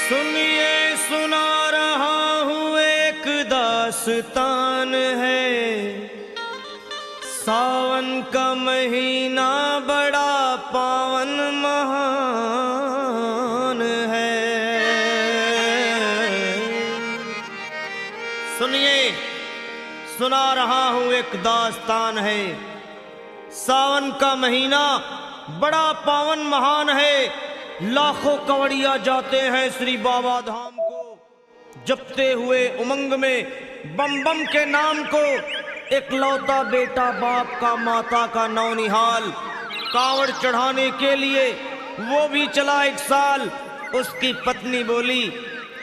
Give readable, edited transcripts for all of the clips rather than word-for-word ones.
सुनिए सुना रहा हूँ एक दास्तान है। सावन का महीना बड़ा पावन महान है। सुनिए सुना रहा हूँ एक दास्तान है। सावन का महीना बड़ा पावन महान है। लाखों कवड़िया जाते हैं श्री बाबा धाम को, जपते हुए उमंग में बम बम के नाम को। एक लौता बेटा बाप का माता का नौनिहाल कांवड़ चढ़ाने के लिए वो भी चला एक साल। उसकी पत्नी बोली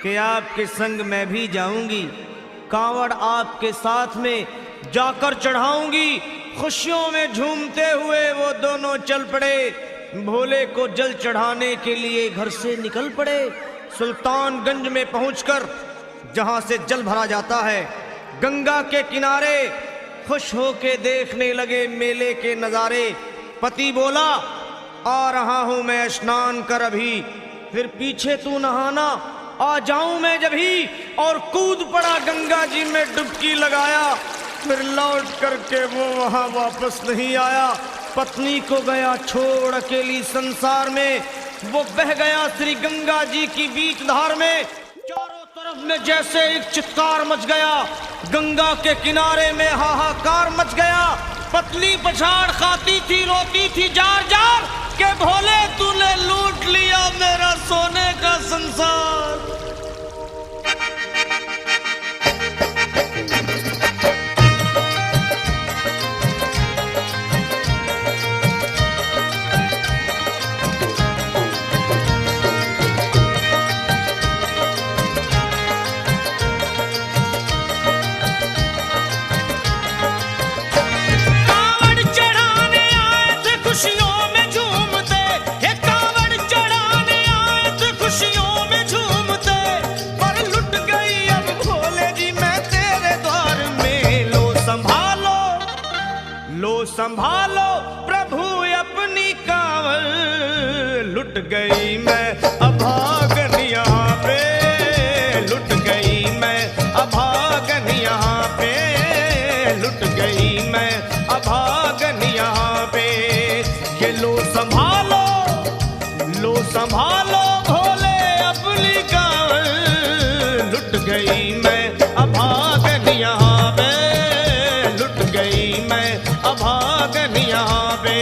कि आपके संग मैं भी जाऊंगी, कांवड़ आपके साथ में जाकर चढ़ाऊंगी। खुशियों में झूमते हुए वो दोनों चल पड़े। भोले को जल चढ़ाने के लिए घर से निकल पड़े। सुल्तानगंज में पहुंचकर जहां से जल भरा जाता है, गंगा के किनारे खुश होके देखने लगे मेले के नजारे। पति बोला आ रहा हूं मैं स्नान कर अभी, फिर पीछे तू नहाना आ जाऊं मैं जभी। और कूद पड़ा गंगा जी में डुबकी लगाया। फिर लौट करके वो वहां वापस नहीं आया। पत्नी को गया छोड़ अकेली संसार में। वो बह गया श्री गंगा जी की बीच धार में। चारों तरफ में जैसे एक चित्कार मच गया, गंगा के किनारे में हाहाकार मच गया। पत्नी पछाड़ खाती थी, रोती थी जार जार के भोले तूने लूट लिया मेरा सोने का संसार। संभालो प्रभु अपनी कांवड़, लुट गई मैं अभागन यहाँ पे, लुट गई मैं अभागन यहाँ पे, लुट गई मैं अभागन यहाँ पे। ये लो संभालो भोले अपनी कांवड़, लुट गई मैं अभागन यहाँ पे, लुट गई मैं अभागन यहाँ पे।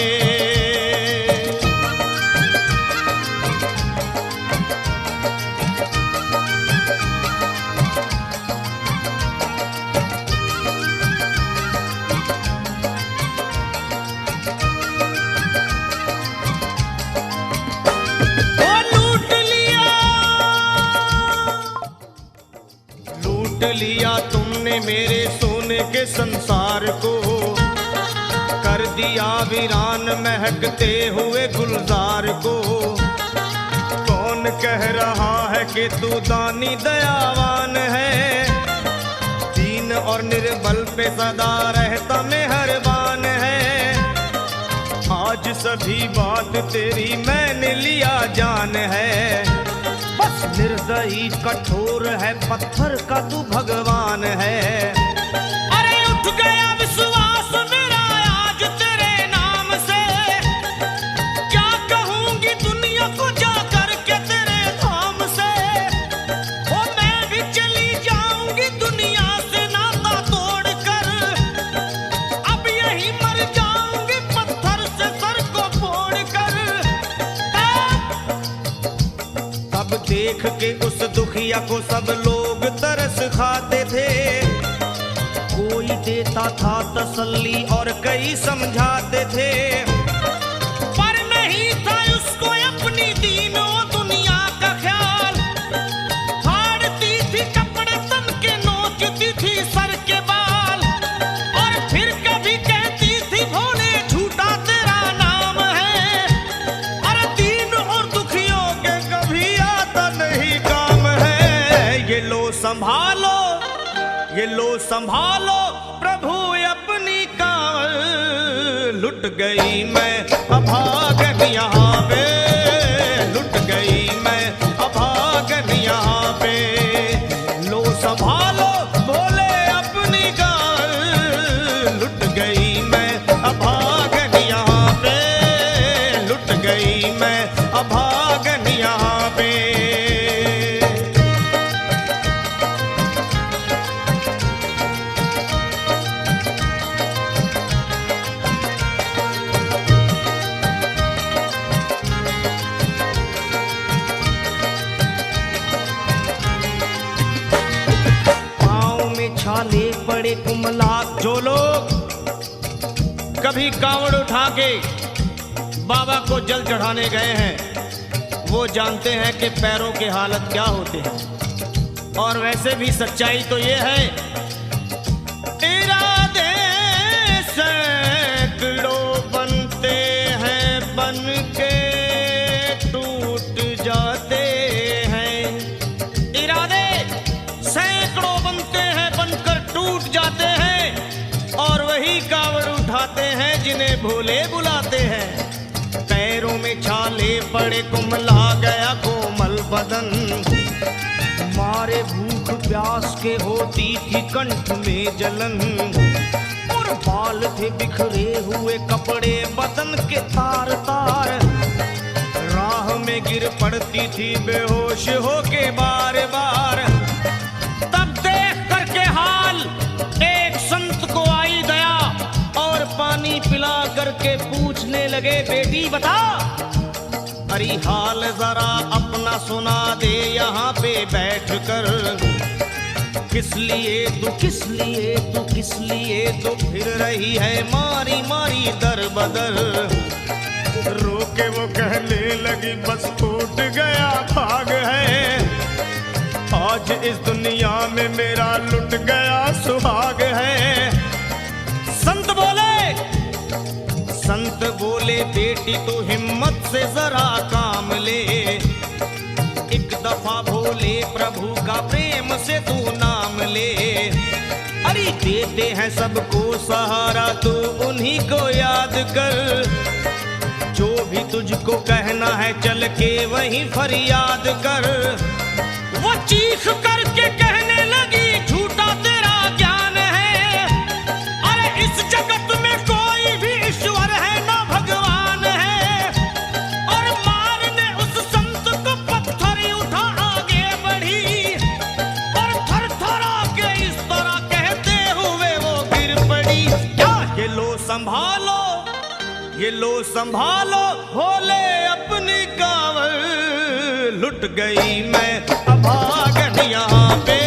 लूट लिया तुमने मेरे सोने के संसार को, कर दिया वीरान महकते हुए गुलजार को। कौन कह रहा है कि तू दानी दयावान है, दीन और निर्बल पे सदा रहता मेहरबान है। आज सभी बात तेरी मैंने लिया जान है, बस निर्दयी कठोर है पत्थर का तू भगवान है। अरे उठ गया विश्वास मेरा आज तेरे नाम से, क्या कहूंगी दुनिया को जा करके तेरे धाम से। ओ मैं भी चली जाऊंगी दुनिया से नाता तोड़कर, अब यही मर जाऊंगी पत्थर से सर को फोड़कर। तब देख के उस दुखिया को सब लोग तरस खाते थे, कोई देता था तसल्ली और कई समझाते थे। पर नहीं था उसको अपनी दीनों दुनिया का ख्याल, फाड़ती थी कपड़े तन के, नोचती थी सर के बाल। और फिर कभी कहती थी भोले झूठा तेरा नाम है, अरे दीन और दुखियों के कभी आता नहीं काम है। ये लो संभालो प्रभु अपनी कांवड़, लुट गई मैं अभागन यहाँ पे, लुट गई मैं अभागन यहाँ पड़े कुमला। जो लोग कभी कांवड़ उठा के बाबा को जल चढ़ाने गए हैं वो जानते हैं कि पैरों के हालत क्या होते हैं। और वैसे भी सच्चाई तो ये है, इरादे सैकड़ों बनते हैं बन के टूट जाते हैं। इरादे सैकड़ों बनते हैं बनकर टूट जाते हैं और वही कांवड़ उठाते हैं जिन्हें भोले बुलाते हैं। पैरों में छाले पड़े कुमला गया कोमल बदन, मारे भूख प्यास के होती थी कंठ में जलन। और बाल थे बिखरे हुए कपड़े बदन के तार तार, राह में गिर पड़ती थी बेहोश होके बार बार। तब देख करके हाल एक संत को आई दया और पानी पिला करके पूछने लगे, बेटी बता अरे हाल जरा अपना सुना दे यहाँ पे बैठ कर। किस लिए तू किस लिए तू किस लिए तू फिर रही है मारी मारी दर बदर। रोके वो कहने लगी बस टूट गया भाग है, आज इस दुनिया में मेरा लुट गया सुहाग है। संत बोले बेटी तू हिम्मत से जरा काम ले, एक दफा भोले प्रभु का प्रेम से तू नाम ले। अरे देते हैं सबको सहारा तू उन्हीं को याद कर, जो भी तुझको कहना है चल के वहीं फरियाद कर। वो चीख करके कहने लगी झूठा तेरा ज्ञान है, अरे इस जगत में कोई भी ईश्वर है ना भगवान है। और मारने उस संत को पत्थर उठा आगे बढ़ी और थर थरा के इस तरह कहते हुए वो गिर पड़ी। क्या ये लो संभालो ये लो संभालो भोले अपनी कांवड़ लुट गई मैं अभागन यहाँ पे,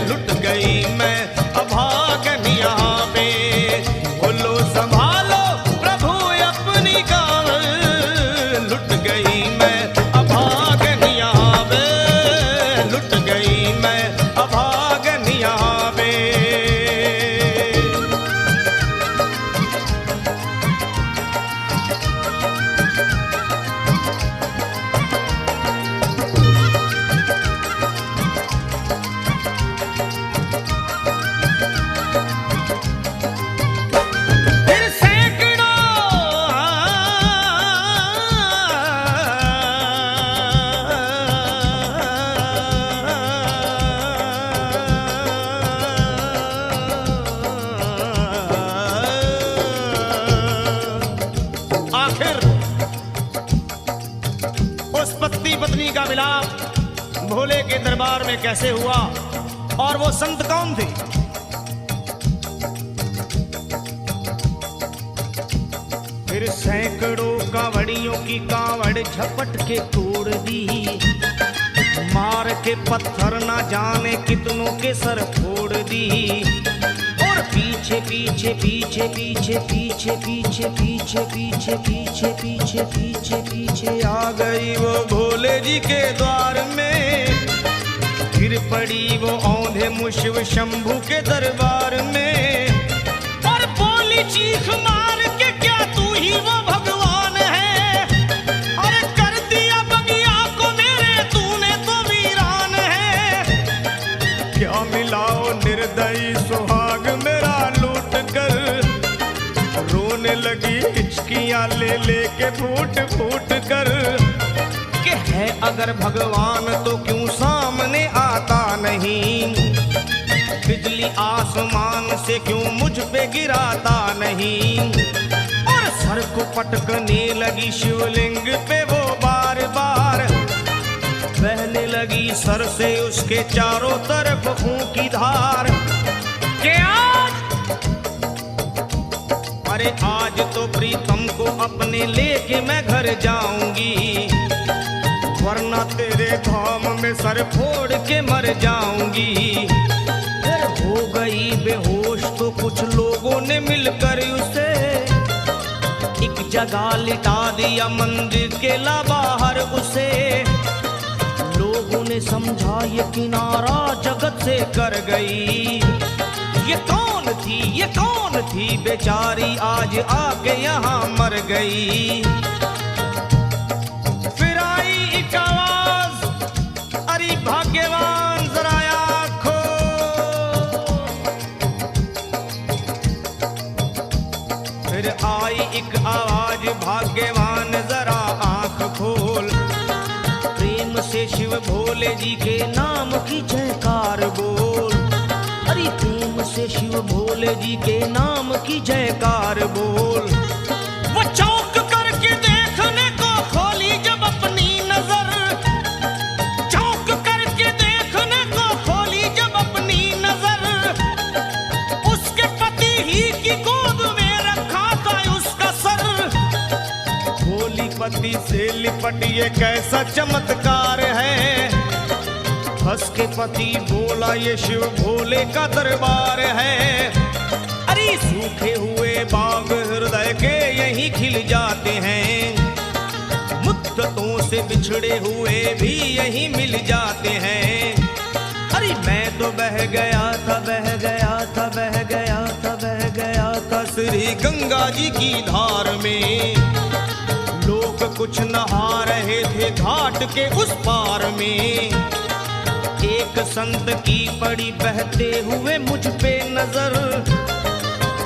लुट गई मैं अभागन यहाँ पे। बोलो संभालो प्रभु अपनी कांवड़ लुट गई मैं अभागन यहाँ पे, लुट गई मैं अभागन यहाँ पे। पत्नी का मिलाप भोले के दरबार में कैसे हुआ और वो संत कौन थे? फिर सैकड़ों कांवड़ियों की कांवड़ झपट के तोड़ दी, मार के पत्थर ना जाने कितनों के सर फोड़ दी। और पीछे पीछे पीछे पीछे पीछे पीछे पीछे पीछे पीछे पीछे पीछे पीछे आ गई वो भोले जी के द्वार में। गिर पड़ी वो औंधे मुशिव शंभू के दरबार में और बोली चीख मार के क्या तू ही वो भगवान है? अरे कर दिया बगिया को मेरे तूने तो वीरान है। क्या मिलाओ निर्दयी सुहाग मेरा लूट कर, रोने लगी हिचकियां ले लेके फूट फूट कर। कि है अगर भगवान तो क्यों सामने आता नहीं, बिजली आसमान से क्यों मुझ पे गिराता नहीं। और सर को पटकने लगी शिवलिंग पे वो बार बार, बहने लगी सर से उसके चारों तरफ खून की धार। के अरे आज तो प्रीतम को अपने लेके मैं घर जाऊंगी, वरना तेरे धाम में सर फोड़ के मर जाऊंगी। फिर हो गई बेहोश तो कुछ लोगों ने मिलकर उसे एक जगह लिटा दिया मंदिर के ला बाहर उसे। लोगों ने समझा ये किनारा जगत से कर गई। ये कौन थी बेचारी आज आके यहाँ मर गई। फिर आई एक आवाज, अरे भाग्यवान जरा आँखो। फिर आई एक आवाज, भाग्यवान जरा आँख खोल। प्रेम से शिव भोले जी के नाम की जयकार बोल। अरे प्रेम से शिव भोले जी के नाम की जयकार बोल। वो चौंक करके देखने को खोली जब अपनी नजर, चौंक करके देखने को खोली जब अपनी नजर। उसके पति ही की गोद में रखा था उसका सर। भोली पति से लिपट ये कैसा चमत्कार है। हंस के पति बोला ये शिव भोले का दरबार है। अरे सूखे हुए बाग हृदय के यहीं खिल जाते हैं। मुद्दतों से बिछड़े हुए भी यहीं मिल जाते हैं। अरे मैं तो बह गया था, बह गया था, बह गया था, बह गया था श्री गंगा जी की धार में। लोग कुछ नहा रहे थे घाट के उस पार में। एक संत की पड़ी बहते हुए मुझ पे नजर।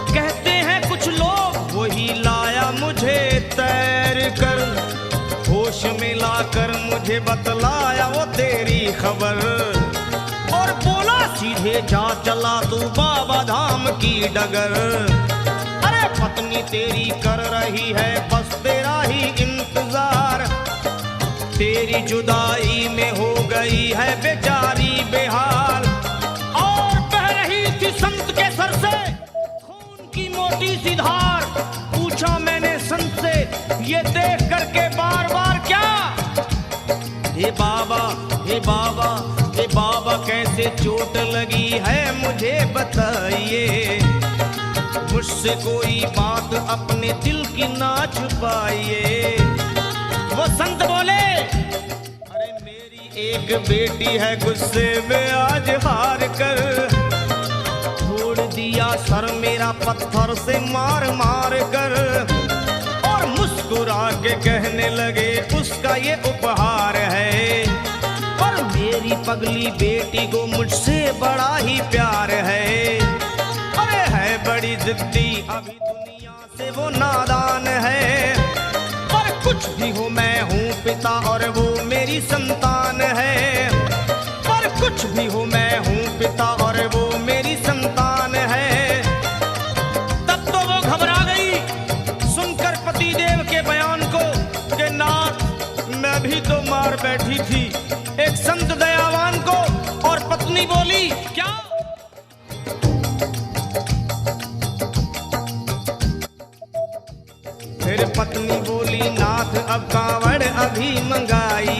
कहते हैं कुछ लोग वही लाया मुझे तैर कर। होश में लाकर मुझे बतलाया वो तेरी खबर। और बोला सीधे जा चला तू बाबा धाम की डगर। अरे पत्नी तेरी कर रही है बस तेरा ही इंतजार। तेरी जुदाई में हो गई है बेचारी बेहाल। और बह रही थी संत के सर से खून की मोटी सी धार। पूछा मैंने संत से ये देख करके बार बार क्या। हे बाबा, हे बाबा, हे बाबा कैसे चोट लगी है मुझे बताइए। मुझसे कोई बात अपने दिल की ना छुपाइए। वो संत बोले अरे मेरी एक बेटी है गुस्से में आज हार कर। छोड़ दिया सर मेरा पत्थर से मार मार कर। और मुस्कुरा के कहने लगे उसका ये उपहार है। पर मेरी पगली बेटी को मुझसे बड़ा ही प्यार है। अरे है बड़ी जिद्दी अभी दुनिया से वो नादान है। कुछ भी हो मैं हूँ पिता और वो मेरी संतान है। पर कुछ भी हो मैं हूँ पिता और वो मेरी संतान है। तब तो वो घबरा गई सुनकर पति देव के बयान को कि नाथ मैं भी तो मार बैठी थी एक संत दयावान को। और पत्नी बोली क्या। फिर पत्नी बोली नाथ अब कांवड़ अभी मंगाइए।